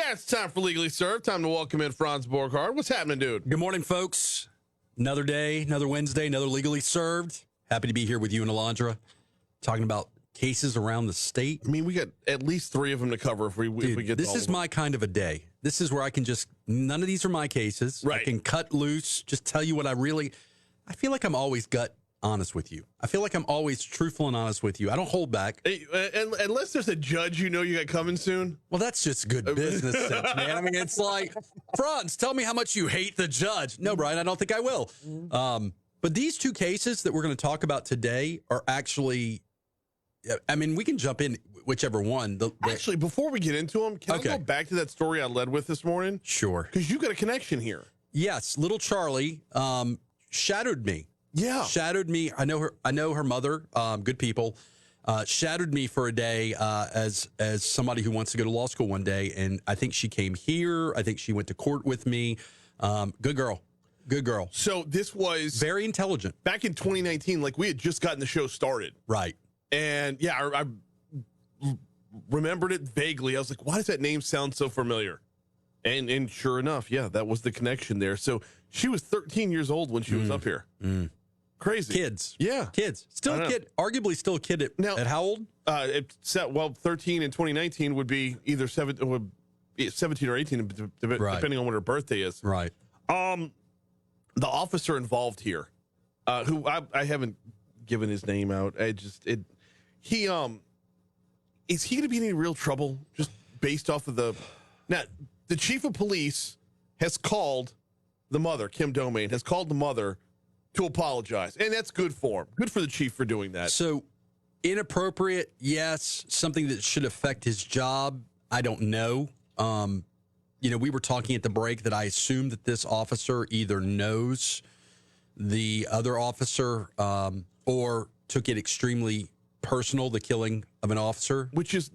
Yeah, it's time for Legally Served. Time to welcome in Franz Borghardt. What's happening, dude? Good morning, folks. Another day, another Wednesday, another Legally Served. Happy to be here with you and Alondra, talking about cases around the state. I mean, we got at least 3 of them to cover if we get this to all is of them. my kind of a day. This is where I can just, none of these are my cases. Right. I can cut loose, just tell you what I feel like I'm always gut honest with you. I feel like I'm always truthful and honest with you. I don't hold back. Hey, unless there's a judge you got coming soon. Well, that's just good business sense, man. I mean, it's like, Franz, tell me how much you hate the judge. No, Brian, I don't think I will. But these 2 cases that we're going to talk about today are actually, I mean, we can jump in whichever one. Actually, before we get into them, can I go back to that story I led with this morning? Sure. Because you got a connection here. Yes, little Charlie shadowed me. Yeah. Shadowed me. I know her mother, good people. Shadowed me for a day as somebody who wants to go to law school one day. And I think she came here. I think she went to court with me. Good girl. Good girl. So this was very intelligent. Back in 2019, like we had just gotten the show started. Right. And yeah, I remembered it vaguely. I was like, why does that name sound so familiar? And sure enough, yeah, that was the connection there. So she was 13 years old when she was up here. Crazy. Kids. Yeah. Kids. Still a kid, arguably still a kid at how old? 13 in 2019 would be either 17 or 18, depending on what her birthday is. Right. The officer involved here, who I haven't given his name out. Is he going to be in any real trouble just based off of the chief of police has called the mother, Kim Domain, has called the mother to apologize. And that's good for him. Good for the chief for doing that. So inappropriate, yes. Something that should affect his job, I don't know. We were talking at the break that I assume that this officer either knows the other officer or took it extremely personal, the killing of an officer. Which is,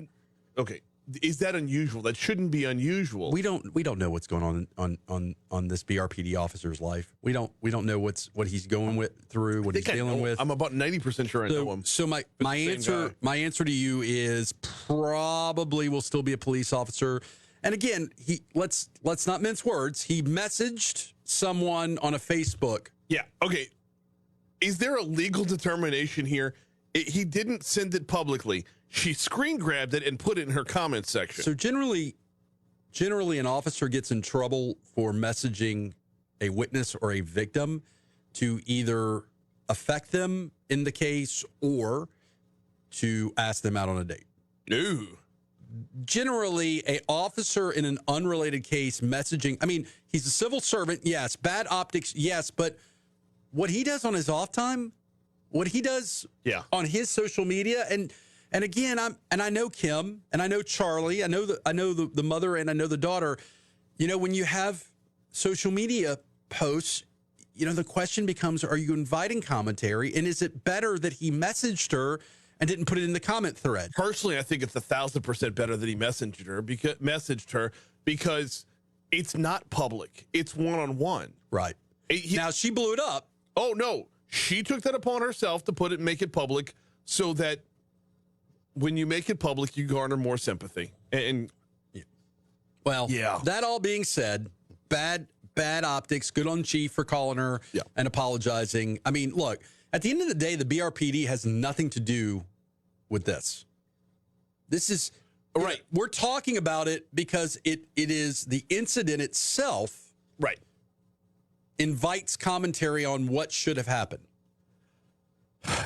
okay, is that unusual? That shouldn't be unusual. We don't know what's going on this BRPD officer's life. We don't know what he's going through, what he's dealing with. I'm about 90% sure I know him. So my answer to you is probably will still be a police officer. And again, let's not mince words. He messaged someone on a Facebook. Yeah. Okay. Is there a legal determination here? He didn't send it publicly. She screen grabbed it and put it in her comment section. So generally an officer gets in trouble for messaging a witness or a victim to either affect them in the case or to ask them out on a date. No. Generally, an officer in an unrelated case messaging, I mean, he's a civil servant, yes. Bad optics, yes. But what he does on his off time, what he does on his social media, and again, I know Kim, and I know Charlie, I know the mother, and I know the daughter. When you have social media posts, the question becomes: are you inviting commentary, and is it better that he messaged her and didn't put it in the comment thread? Personally, I think it's 1,000% better that he messaged her because it's not public; it's one-on-one. Right. Now she blew it up. Oh no, she took that upon herself to make it public, so that when you make it public, you garner more sympathy. That all being said, bad optics. Good on Chief for calling her and apologizing. I mean, look, at the end of the day, the BRPD has nothing to do with this. This is right. We're talking about it because it is the incident itself. Right. Invites commentary on what should have happened.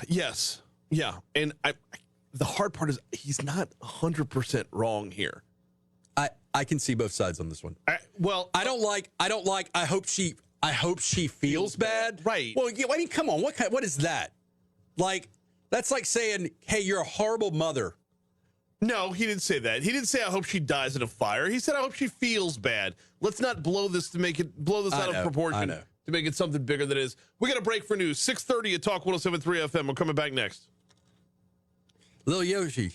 Yes. Yeah. And the hard part is he's not 100% wrong here. I can see both sides on this one. I don't like. I hope she feels bad. Right. Well, I mean, come on. What is that? Like, that's like saying, "Hey, you're a horrible mother." No, he didn't say that. He didn't say, "I hope she dies in a fire." He said, "I hope she feels bad." Let's not blow this out of proportion to make it something bigger than it is. We got a break for news. 6:30 at Talk 107.3 FM. We're coming back next. Lil Yoshi.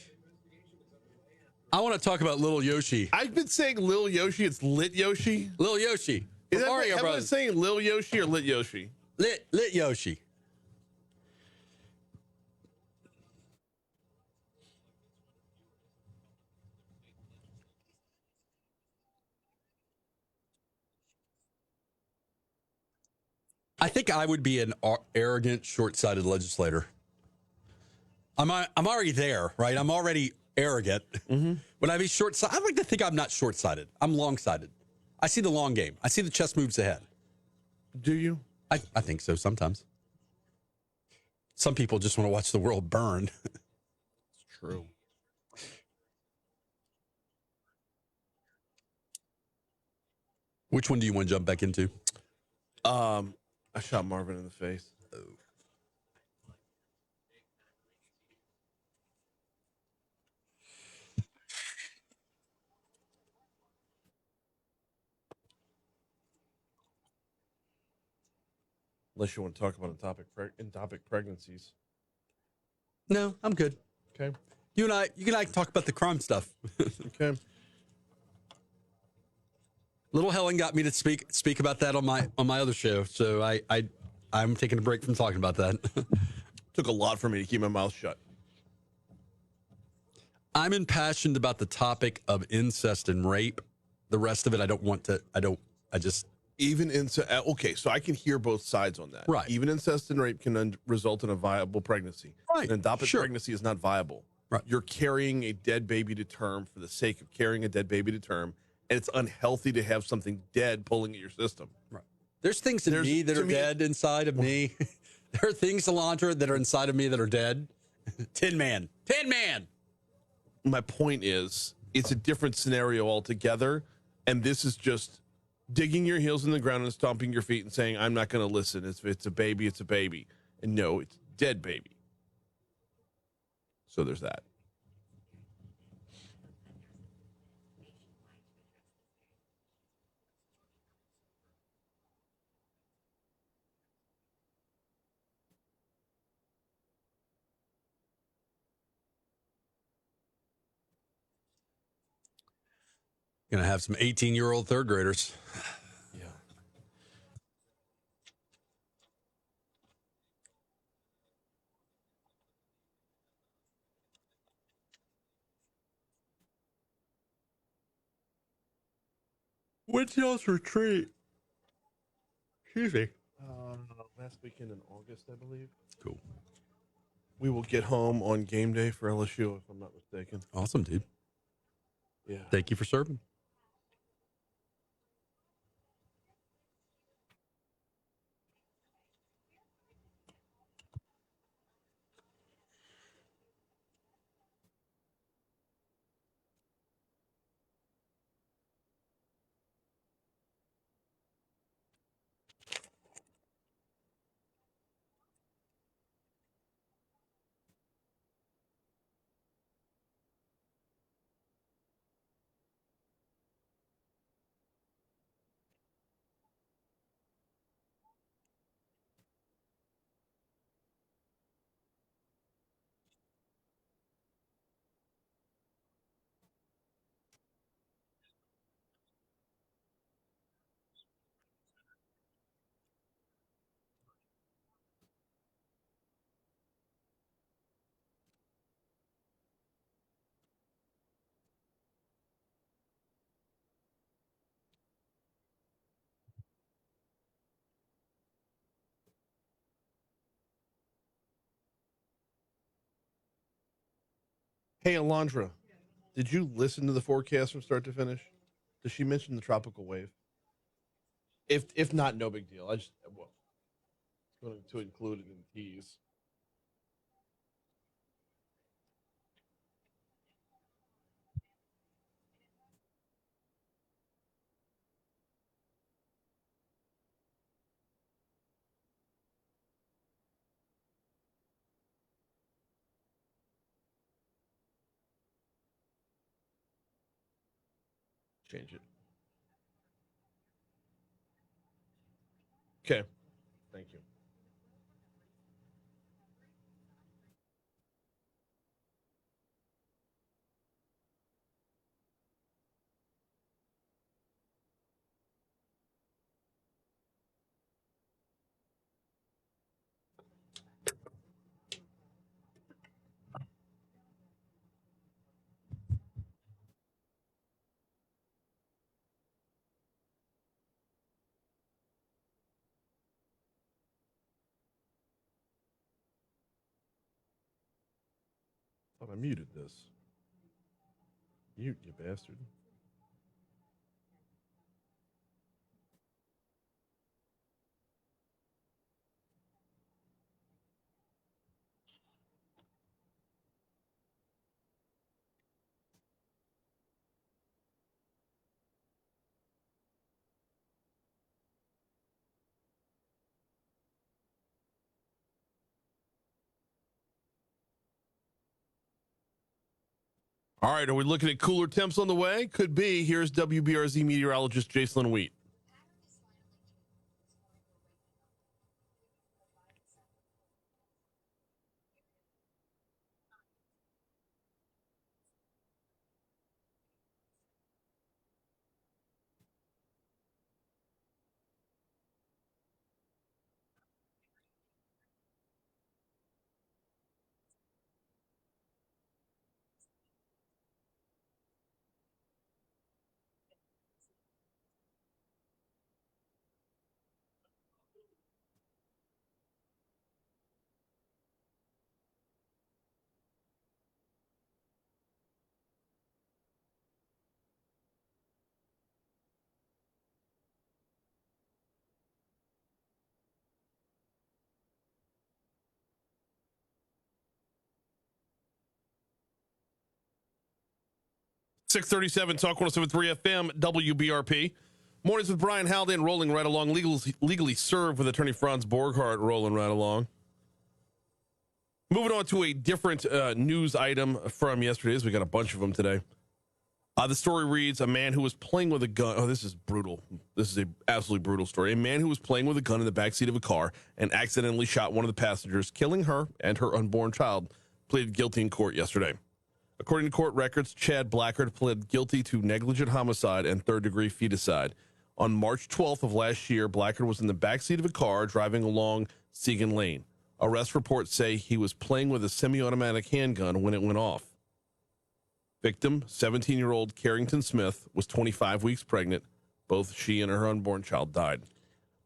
I want to talk about Lil Yoshi. I've been saying Lil Yoshi. It's Lit Yoshi. Lil Yoshi. Is that Mario Brothers. Am I saying Lil Yoshi or Lit Yoshi? Lit Yoshi. I think I would be an arrogant, short-sighted legislator. I'm already there, right? I'm already arrogant. Mm-hmm. Would I be short-sighted? I like to think I'm not short-sighted. I'm long-sighted. I see the long game. I see the chess moves ahead. Do you? I think so sometimes. Some people just want to watch the world burn. It's true. Which one do you want to jump back into? I shot Marvin in the face. Oh. Unless you want to talk about in-topic pregnancies. No, I'm good. Okay. You and I can talk about the crime stuff. Okay. Little Helen got me to speak about that on my other show, so I'm taking a break from talking about that. Took a lot for me to keep my mouth shut. I'm impassioned about the topic of incest and rape. The rest of it, I don't want to. I just. Even incest. Okay, so I can hear both sides on that. Right. Even incest and rape can result in a viable pregnancy. Right. An adopted Sure. pregnancy is not viable. Right. You're carrying a dead baby to term for the sake of carrying a dead baby to term, and it's unhealthy to have something dead pulling at your system. Right. There's things in me that are dead inside of me. There are things, Alondra, that are inside of me that are dead. Tin Man. My point is, it's a different scenario altogether, and this is just digging your heels in the ground and stomping your feet and saying, I'm not going to listen. If it's a baby, it's a baby. And no, it's a dead baby. So there's that. Gonna have some 18-year-old third graders. Yeah. When's y'all's retreat? Excuse me. Last weekend in August, I believe. Cool. We will get home on game day for LSU, if I'm not mistaken. Awesome, dude. Yeah. Thank you for serving. Hey, Alondra, did you listen to the forecast from start to finish? Does she mention the tropical wave? If not, no big deal. I just going to include it in the tease. Change it. Okay. Thank you. Thought I muted this. Mute, you bastard. All right, are we looking at cooler temps on the way? Could be. Here's WBRZ meteorologist Jason Wheat. 637 Talk 107.3 FM, WBRP. Mornings with Brian Haldane rolling right along. Legally served with attorney Franz Borghardt rolling right along. Moving on to a different news item from yesterday. We got a bunch of them today. The story reads, a man who was playing with a gun. Oh, this is brutal. This is an absolutely brutal story. A man who was playing with a gun in the backseat of a car and accidentally shot one of the passengers, killing her and her unborn child, pleaded guilty in court yesterday. According to court records, Chad Blackard pled guilty to negligent homicide and third-degree feticide. On March 12th of last year, Blackard was in the backseat of a car driving along Segan Lane. Arrest reports say he was playing with a semi-automatic handgun when it went off. Victim, 17-year-old Carrington Smith, was 25 weeks pregnant. Both she and her unborn child died.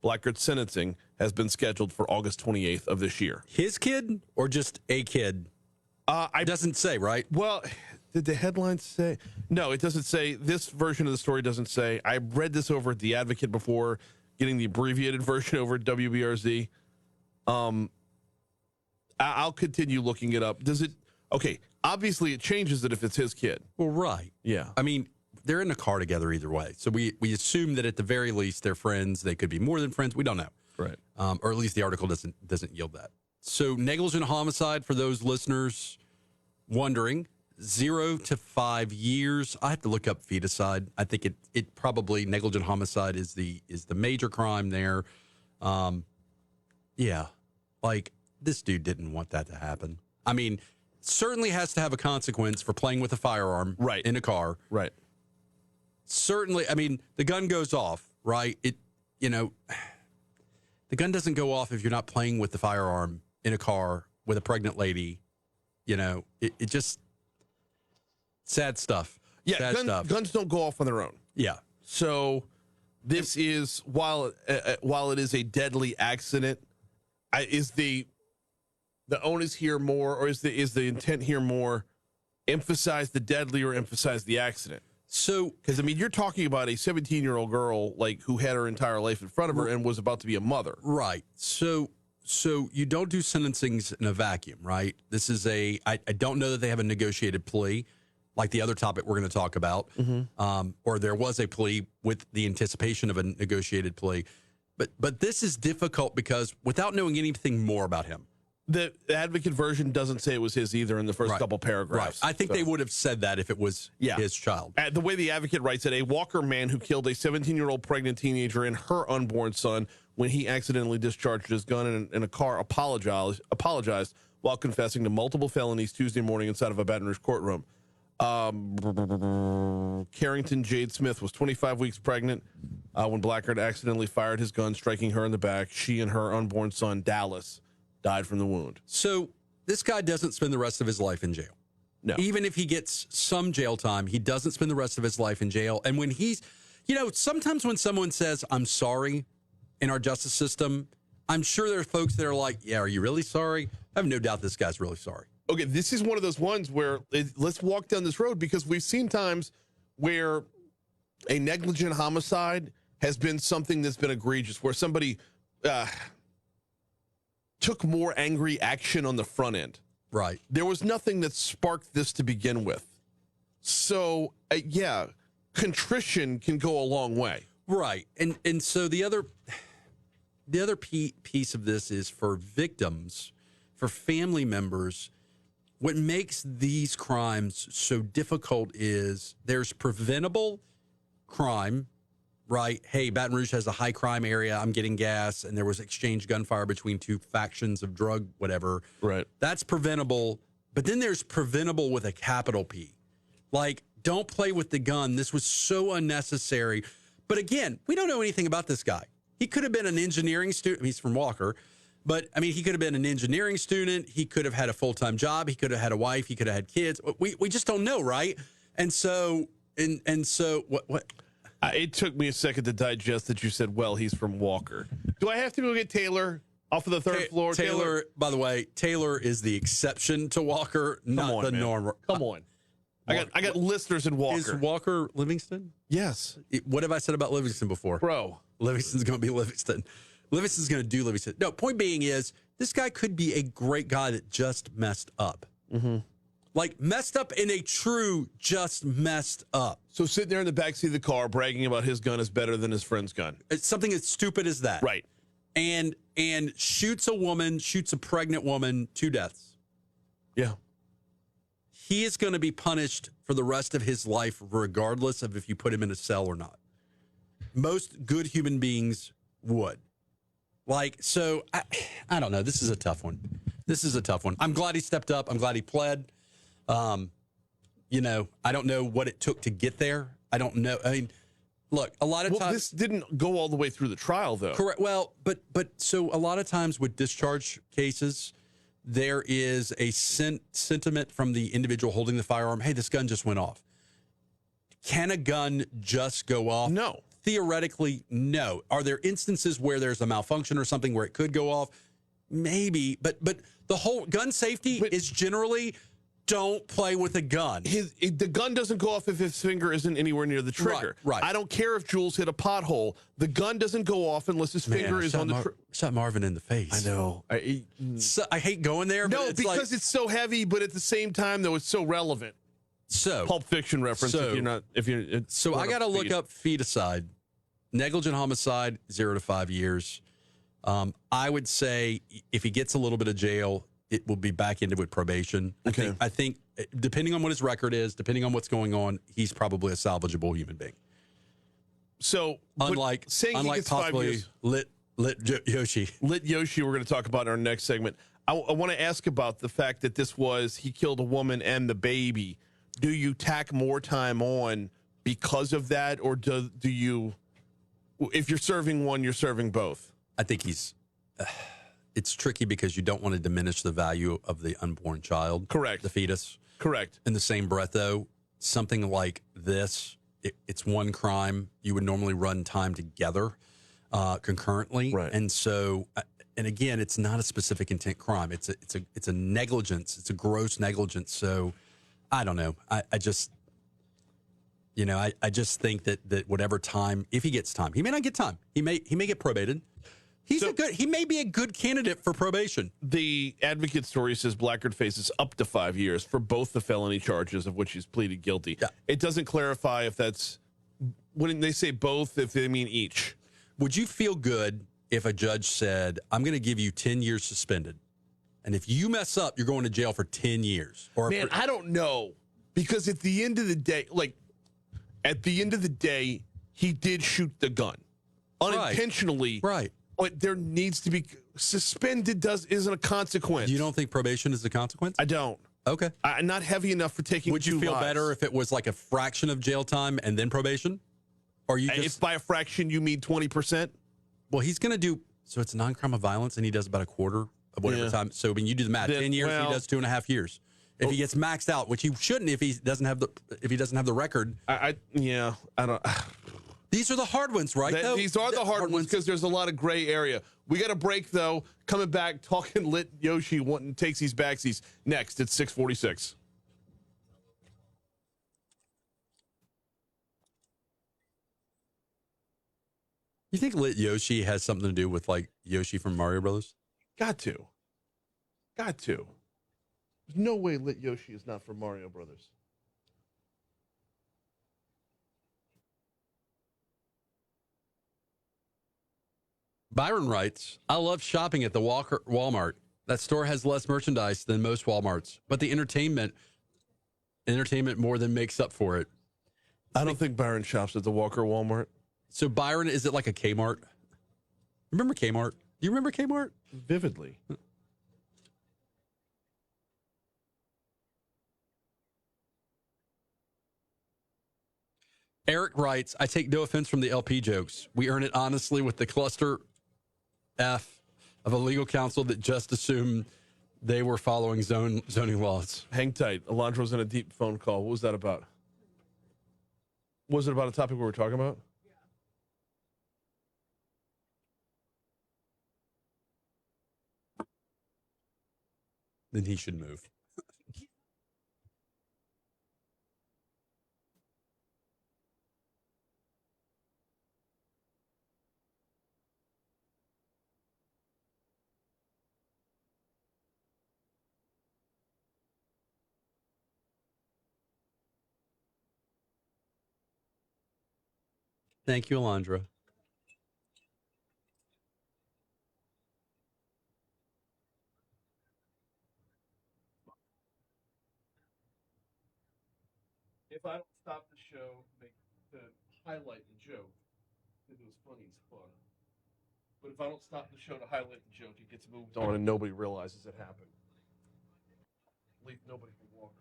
Blackard's sentencing has been scheduled for August 28th of this year. His kid or just a kid? It doesn't say, right? Well, did the headline say? No, it doesn't say. This version of the story doesn't say. I read this over at The Advocate before, getting the abbreviated version over at WBRZ. I'll continue looking it up. Does it? Okay, obviously it changes it if it's his kid. Well, right. Yeah. I mean, they're in a car together either way. So we assume that at the very least they're friends. They could be more than friends. We don't know. Right. Or at least the article doesn't yield that. So negligent homicide, for those listeners wondering, 0 to 5 years. I have to look up feticide. I think it probably, negligent homicide is the major crime there. Yeah, like this dude didn't want that to happen. I mean, certainly has to have a consequence for playing with a firearm in a car. Right. Certainly, I mean, the gun goes off, right? The gun doesn't go off if you're not playing with the firearm in a car with a pregnant lady. It just sad stuff. Yeah, guns don't go off on their own. Yeah. So this is, while it is a deadly accident, is the onus here more, or is the intent here more emphasize the deadly or emphasize the accident? So, because I mean, you're talking about a 17-year-old girl who had her entire life in front of her and was about to be a mother, right? So you don't do sentencings in a vacuum, right? This is I don't know that they have a negotiated plea like the other topic we're going to talk about, or there was a plea with the anticipation of a negotiated plea. But this is difficult because without knowing anything more about him. The Advocate version doesn't say it was his either in the first couple paragraphs. Right. I think they would have said that if it was his child. The way the Advocate writes it, a Walker man who killed a 17-year-old pregnant teenager and her unborn son when he accidentally discharged his gun in a car apologized while confessing to multiple felonies Tuesday morning inside of a Baton Rouge courtroom. Carrington Jade Smith was 25 weeks pregnant when Blackard accidentally fired his gun, striking her in the back. She and her unborn son, Dallas, died from the wound. So this guy doesn't spend the rest of his life in jail. No. Even if he gets some jail time, he doesn't spend the rest of his life in jail. And when he's, sometimes when someone says, I'm sorry in our justice system, I'm sure there are folks that are like, yeah, are you really sorry? I have no doubt this guy's really sorry. okay, this is one of those ones where let's walk down this road, because we've seen times where a negligent homicide has been something that's been egregious, where somebody took more angry action on the front end. Right. There was nothing that sparked this to begin with. So, yeah, contrition can go a long way. Right. And so the other piece of this is for victims, for family members, what makes these crimes so difficult is there's preventable crime, right? Hey, Baton Rouge has a high crime area. I'm getting gas, and there was exchange gunfire between two factions of drug, whatever. Right. That's preventable. But then there's preventable with a capital P. Like, don't play with the gun. This was so unnecessary. But again, we don't know anything about this guy. He could have been an engineering student. He's from Walker. But, I mean, he could have been an engineering student. He could have had a full-time job. He could have had a wife. He could have had kids. We just don't know, right? And so, what? It took me a second to digest that you said, well, he's from Walker. Do I have to go get Taylor off of the third floor? Taylor, by the way, Taylor is the exception to Walker, not the norm. Come on. I got listeners in Walker. Is Walker Livingston? Yes. What have I said about Livingston before? Bro. Livingston's going to be Livingston. Livingston's going to do Livingston. No, point being is this guy could be a great guy that just messed up. Mm-hmm. Like messed up in a true just messed up. So sitting there in the backseat of the car bragging about his gun is better than his friend's gun. It's something as stupid as that. Right. And shoots a pregnant woman to deaths. Yeah. He is going to be punished for the rest of his life, regardless of if you put him in a cell or not. Most good human beings would. Like, so, I don't know. This is a tough one. I'm glad he stepped up. I'm glad he pled. You know, I don't know what it took to get there. I don't know. I mean, look, a lot of times. This didn't go all the way through the trial, though. Correct. Well, but so a lot of times with discharge cases, there is a sentiment from the individual holding the firearm. Hey, this gun just went off. Can a gun just go off? No. Theoretically, no. Are there instances where there's a malfunction or something where it could go off? Maybe. But the whole gun safety is generally don't play with a gun. The gun doesn't go off if his finger isn't anywhere near the trigger. Right. I don't care if Jules hit a pothole. The gun doesn't go off unless his finger is on the trigger. Shot Marvin in the face. I know. I hate going there. No, but because it's so heavy, but at the same time, though, it's so relevant. So Pulp Fiction reference. If you're so I got to look up feticide, negligent homicide, 0 to 5 years. I would say if he gets a little bit of jail, it will be back into with probation. Okay. I think depending on what his record is, depending on what's going on, he's probably a salvageable human being. So unlike possibly lit Yoshi. Lit Yoshi, we're going to talk about in our next segment. I want to ask about the fact that he killed a woman and the baby. Do you tack more time on because of that, or do you, if you're serving one, you're serving both? I think it's tricky because you don't want to diminish the value of the unborn child. Correct. The fetus. Correct. In the same breath, though, something like this, it's one crime. You would normally run time together concurrently. Right. And so, and again, it's not a specific intent crime. It's a negligence. It's a gross negligence. So I don't know. I just, I just think that whatever time, if he gets time, he may not get time. He may get probated. He may be a good candidate for probation. The advocate story says Blackard faces up to 5 years for both the felony charges of which he's pleaded guilty. Yeah. It doesn't clarify if that's, when they say both, if they mean each. Would you feel good if a judge said, I'm going to give you 10 years suspended, and if you mess up, you're going to jail for 10 years? Man, I don't know. Because at the end of the day, he did shoot the gun. Unintentionally. Right. But there needs to be suspended isn't a consequence. You don't think probation is a consequence? I don't. Okay. I'm not heavy enough for taking. Would you feel better if it was like a fraction of jail time and then probation? Or if by a fraction you mean 20%? Well, he's going to do, so it's a non-crime of violence and he does about a quarter of whatever time. So when you do the math, 10 years, he does 2.5 years. If he gets maxed out, which he shouldn't if he doesn't have the record. I don't. These are the hard ones, right? though? These are the hard ones because there's a lot of gray area. We got a break, though. Coming back, talking lit Yoshi takes these backsies next at 6:46. You think lit Yoshi has something to do with like Yoshi from Mario Brothers? Got to. There's no way lit Yoshi is not from Mario Brothers. Byron writes, I love shopping at the Walmart. That store has less merchandise than most Walmarts, but the entertainment more than makes up for it. I don't think Byron shops at the Walker Walmart. So Byron, is it like a Kmart? Remember Kmart? Do you remember Kmart? Vividly. Eric writes, I take no offense from the LP jokes. We earn it honestly with the cluster F of a legal counsel that just assumed they were following zoning laws. Hang tight. Alondro's in a deep phone call. What was that about? Was it about a topic we were talking about? Then he should move. Thank you, Alondra. If I don't stop the show to highlight the joke, it was funny as fuck. But if I don't stop the show to highlight the joke, it gets moved on and nobody realizes it happened. At least nobody from Walker.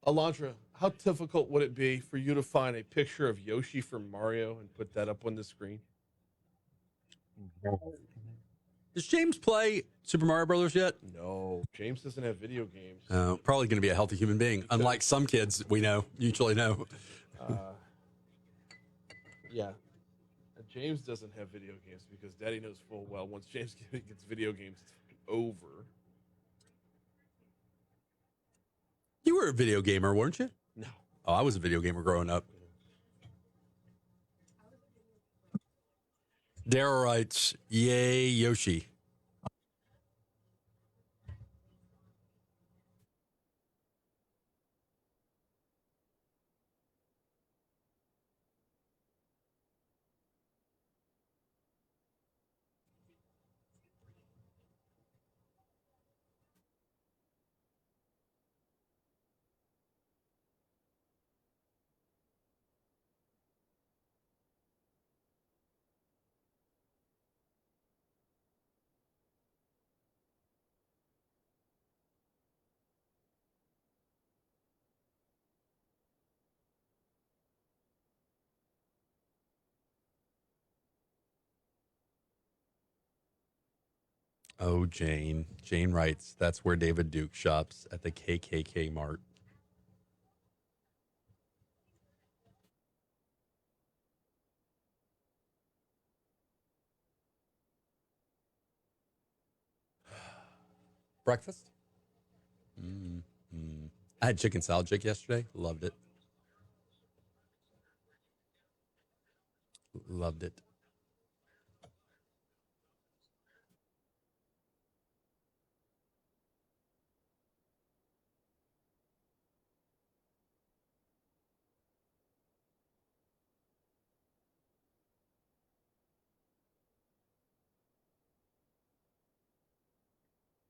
Alondra, how difficult would it be for you to find a picture of Yoshi from Mario and put that up on the screen? Does James play Super Mario Brothers yet? No, James doesn't have video games. Probably going to be a healthy human being, unlike some kids we mutually know. Yeah. James doesn't have video games because Daddy knows full well once James gets video games, it's over. You were a video gamer, weren't you? No. Oh, I was a video gamer growing up. Daryl writes, yay, Yoshi. Oh, Jane. Jane writes, that's where David Duke shops, at the KKK Mart. Breakfast? I had chicken salad chick yesterday. Loved it. Loved it.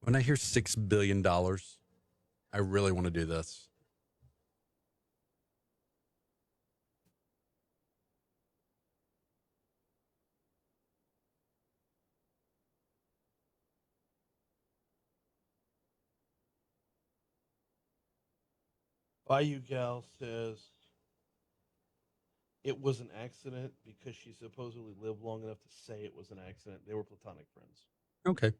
When I hear $6 billion, I really want to do this. Bayou Gal says it was an accident because she supposedly lived long enough to say it was an accident. They were platonic friends. Okay.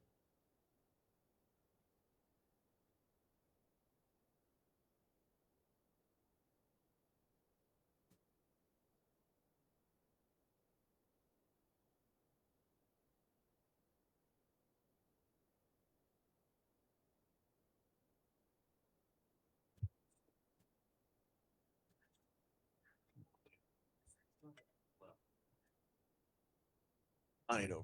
Right over here.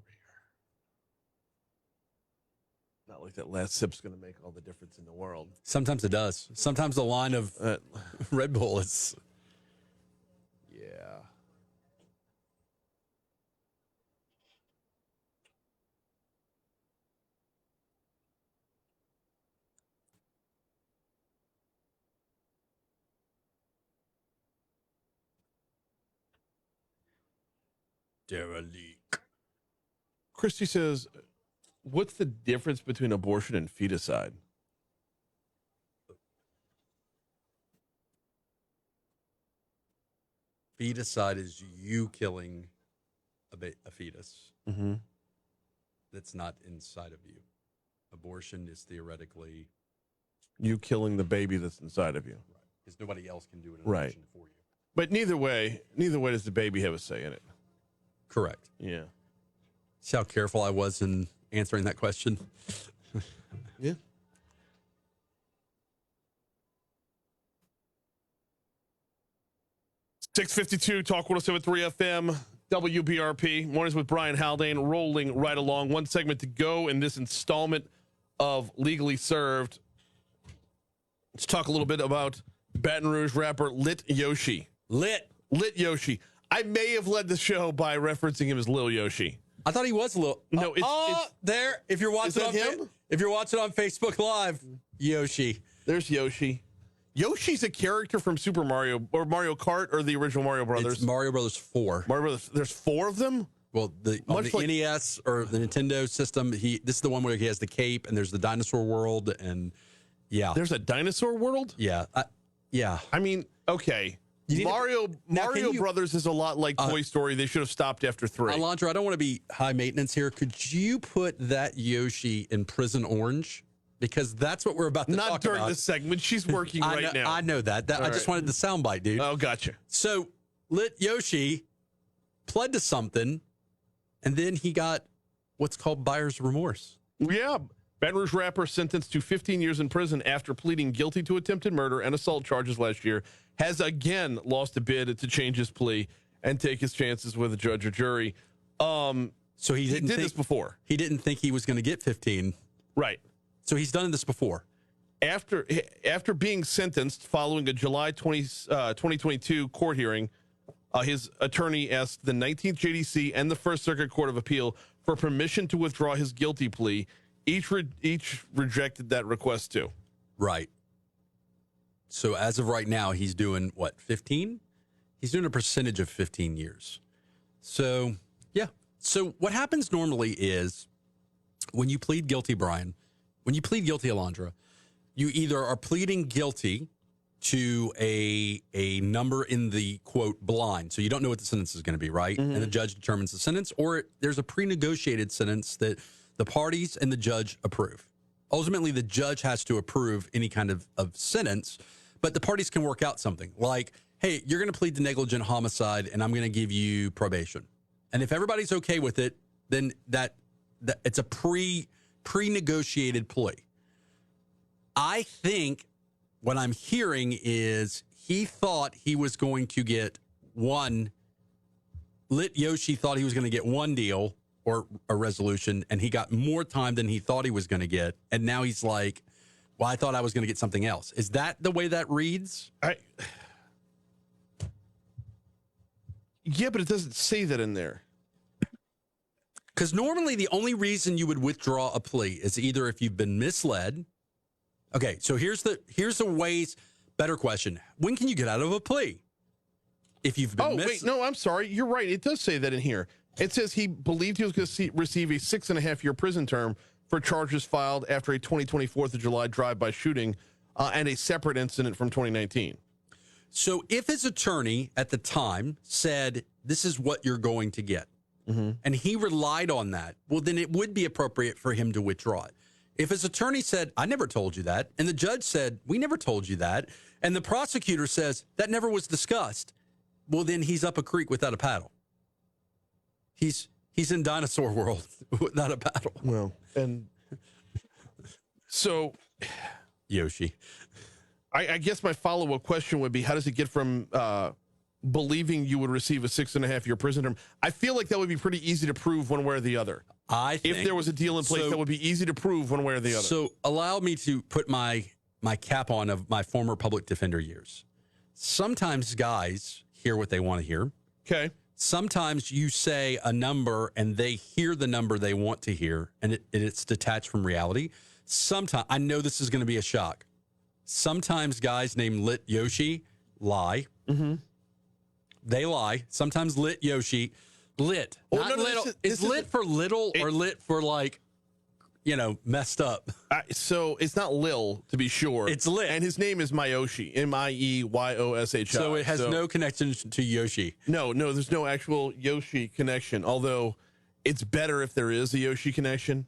Not like that last sip's going to make all the difference in the world. Sometimes it does. Sometimes the line of Red Bull is. Yeah. Derelict. Christy says, what's the difference between abortion and feticide? Feticide is you killing a fetus that's not inside of you. Abortion is theoretically You killing the baby that's inside of you. right because nobody else can do an Right. abortion for you. But neither way does the baby have a say in it. Correct. Yeah. See how careful I was in answering that question? Yeah. $6:52 Talk 107.3 FM WBRP. Mornings with Brian Haldane, rolling right along. One segment to go in this installment of Legally Served. Let's talk a little bit about Baton Rouge rapper Lit Yoshi. Lit Yoshi. I may have led the show by referencing him as Lil Yoshi. I thought he was a little. No, it's there. If you're watching that him? If you're watching on Facebook Live, Yoshi. There's Yoshi. Yoshi's a character from Super Mario or Mario Kart or the original Mario Brothers. It's Mario Brothers 4. Mario Brothers. There's 4 of them. Well, on Much the like- NES or the Nintendo system, this is the one where he has the cape and there's the dinosaur world and yeah, There's a dinosaur world. yeah. I mean, okay. You need to- Mario Now, can you- Brothers is a lot like Toy Story. They should have stopped after 3. Alondra, I don't want to be high maintenance here. Could you put that Yoshi in Prison Orange? Because that's what we're about to Not talk during about. this segment. She's working I right know, now. I know that. I just wanted the soundbite, dude. Oh, gotcha. So, Lit Yoshi pled to something, and then he got what's called buyer's remorse. Yeah. Baton Rouge rapper sentenced to 15 years in prison after pleading guilty to attempted murder and assault charges last year has again lost a bid to change his plea and take his chances with a judge or jury. So he He did this before. He didn't think he was going to get 15. Right. So he's done this before. After being sentenced following a July 2022 court hearing, his attorney asked the 19th JDC and the First Circuit Court of Appeal for permission to withdraw his guilty plea. Each rejected that request too. Right. So as of right now, he's doing what, 15? He's doing a percentage of 15 years. So, yeah. So what happens normally is when you plead guilty, Brian, when you plead guilty, Alondra, you either are pleading guilty to a number in the, quote, blind. So you don't know what the sentence is going to be, right? And the judge determines the sentence, or there's a pre-negotiated sentence that the parties and the judge approve. Ultimately, the judge has to approve any kind of sentence, but the parties can work out something like, hey, you're going to plead to negligent homicide, and I'm going to give you probation. And if everybody's okay with it, then that it's a pre-negotiated plea. I think what I'm hearing is he thought he was going to get one. Lit Yoshi thought he was going to get one deal or a resolution, and he got more time than he thought he was going to get. And now he's like, well, I thought I was going to get something else. Is that the way that reads? Yeah, but it doesn't say that in there. Because normally the only reason you would withdraw a plea is either if you've been misled. Okay, so here's the ways. Better question: when can you get out of a plea? If you've been wait, no, I'm sorry. You're right. It does say that in here. It says he believed he was going to receive a 6.5-year prison term for charges filed after a 2020 4th of July drive-by shooting and a separate incident from 2019. So if his attorney at the time said, this is what you're going to get, and he relied on that, well, then it would be appropriate for him to withdraw it. If his attorney said, I never told you that, and the judge said, we never told you that, and the prosecutor says, that never was discussed, well, then he's up a creek without a paddle. He's in dinosaur world without a paddle. Well, and so Yoshi. I guess my follow-up question would be, how does it get from believing you would receive a 6.5-year prison term. I feel like that would be pretty easy to prove one way or the other. I think if there was a deal in place, that would be easy to prove one way or the other. So allow me to put my cap on of my former public defender years. Sometimes guys hear what they want to hear. Okay. Sometimes you say a number and they hear the number they want to hear, and it's detached from reality. Sometimes, I know this is going to be a shock. Sometimes guys named Lit Yoshi lie. Mm-hmm. They lie. Sometimes Lit Yoshi, lit. Oh, not no, little. Is lit for little or lit for like, messed up? So it's not Lil, to be sure. It's Lit. And his name is Myoshi, Mieyoshi. So it has no connection to Yoshi. No, there's no actual Yoshi connection, although it's better if there is a Yoshi connection.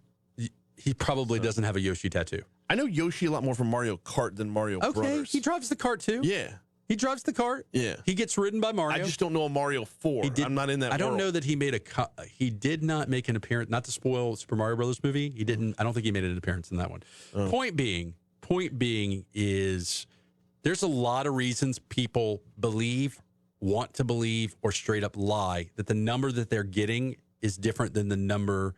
He probably doesn't have a Yoshi tattoo. I know Yoshi a lot more from Mario Kart than Mario Brothers. Okay, he drives the cart too. Yeah. He drives the cart. Yeah. He gets ridden by Mario. I just don't know a Mario 4. I'm not in that I don't world. know that he made he did not make an appearance, not to spoil Super Mario Brothers movie. He didn't, I don't think he made an appearance in that one. Oh. Point being is there's a lot of reasons people believe, want to believe, or straight up lie that the number that they're getting is different than the number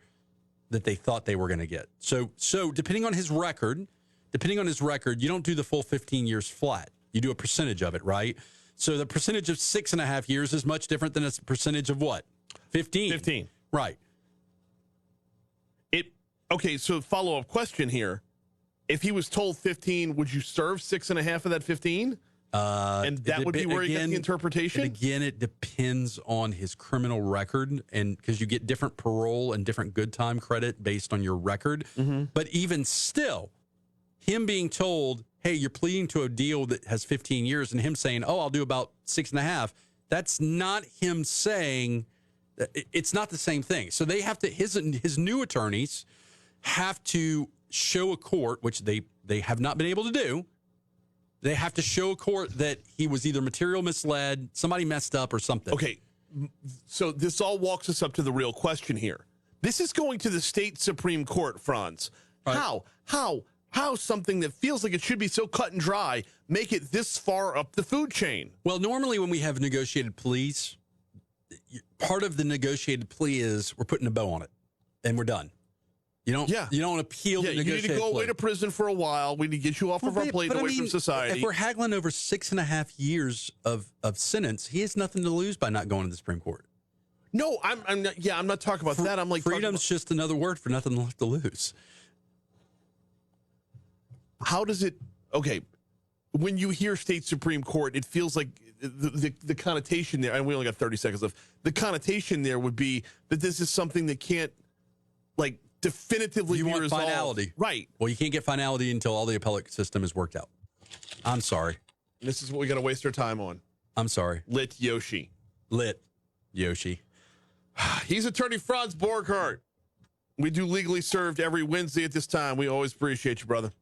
that they thought they were going to get. So depending on his record, you don't do the full 15 years flat. You do a percentage of it, right? So the percentage of 6.5 years is much different than a percentage of what? 15. 15. Right. Okay, so follow-up question here. If he was told 15, would you serve 6.5 of that 15? And that would be where he gets the interpretation? Again, it depends on his criminal record, and because you get different parole and different good time credit based on your record. Mm-hmm. But even still, him being told, hey, you're pleading to a deal that has 15 years, and him saying, oh, I'll do about 6.5, that's not him saying, it's not the same thing. So they have to, his new attorneys have to show a court, which they have not been able to do. They have to show a court that he was either material misled, somebody messed up, or something. Okay, so this all walks us up to the real question here. This is going to the state Supreme Court, Franz. Right. How something that feels like it should be so cut and dry make it this far up the food chain? Well, normally when we have negotiated pleas, part of the negotiated plea is we're putting a bow on it, and we're done. You don't appeal the negotiated plea. You need to go away to prison for a while. We need to get you off of our plate, away from society. If we're haggling over 6.5 years of sentence, he has nothing to lose by not going to the Supreme Court. No, I'm not talking about that. I'm like, freedom's just another word for nothing left to lose. How does it? Okay, when you hear state Supreme Court, it feels like the connotation there. And we only got 30 seconds left. The connotation there would be that this is something that can't definitively you be want resolved. Finality, right? Well, you can't get finality until all the appellate system is worked out. I'm sorry. This is what we got to waste our time on. I'm sorry. Lit Yoshi. He's attorney Franz Borghardt. We do Legally Served every Wednesday at this time. We always appreciate you, brother.